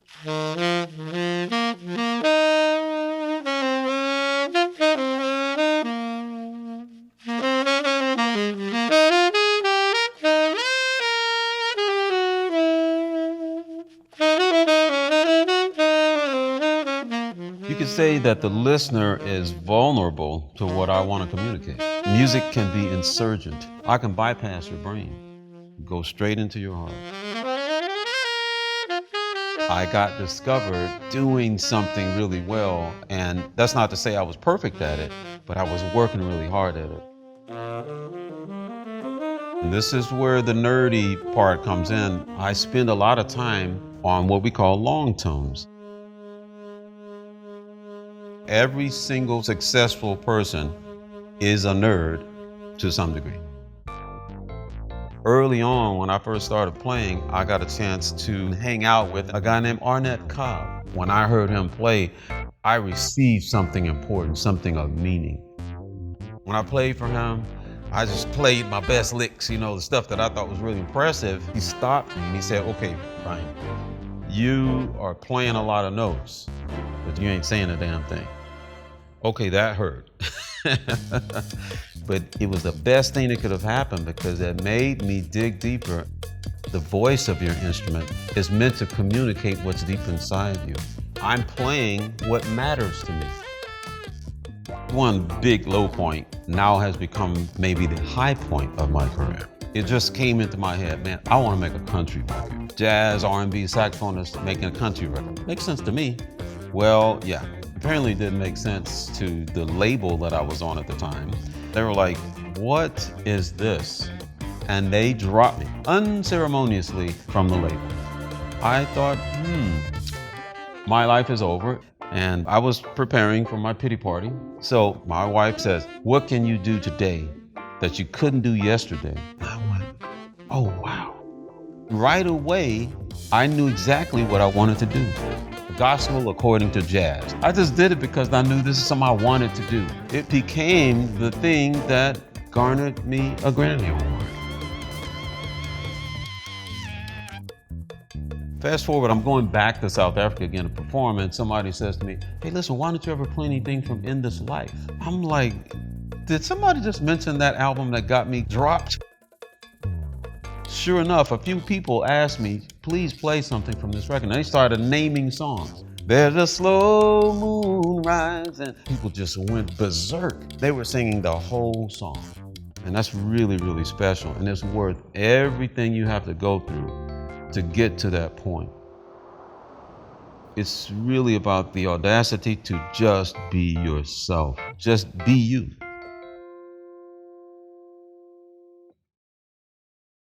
You could say that the listener is vulnerable to what I want to communicate. Music can be insurgent. I can bypass your brain, go straight into your heart. I got discovered doing something really well, and that's not to say I was perfect at it, but I was working really hard at it. And this is where the nerdy part comes in. I spend a lot of time on what we call long tones. Every single successful person is a nerd to some degree. Early on, when I first started playing, I got a chance to hang out with a guy named Arnett Cobb. When I heard him play, I received something important, something of meaning. When I played for him, I just played my best licks, the stuff that I thought was really impressive. He stopped me and he said, "Okay, Brian, you are playing a lot of notes, but you ain't saying a damn thing." Okay, that hurt. But it was the best thing that could have happened because it made me dig deeper. The voice of your instrument is meant to communicate what's deep inside you. I'm playing what matters to me. One big low point now has become maybe the high point of my career. It just came into my head, man, I want to make a country record. Jazz, R&B, saxophonist making a country record. Makes sense to me. Well, yeah. Apparently it didn't make sense to the label that I was on at the time. They were like, "What is this?" And they dropped me unceremoniously from the label. I thought, my life is over. And I was preparing for my pity party. So my wife says, "What can you do today that you couldn't do yesterday?" I went, "Oh, wow." Right away, I knew exactly what I wanted to do. Gospel according to jazz. I just did it because I knew this is something I wanted to do. It became the thing that garnered me a Grammy Award. Fast forward, I'm going back to South Africa again to perform, and somebody says to me, "Hey, listen, why don't you ever play anything from In This Life?" I'm like, did somebody just mention that album that got me dropped? Sure enough, a few people asked me, "Please play something from this record." And they started naming songs. There's a slow moon rise, and people just went berserk. They were singing the whole song. And that's really, really special. And it's worth everything you have to go through to get to that point. It's really about the audacity to just be yourself. Just be you.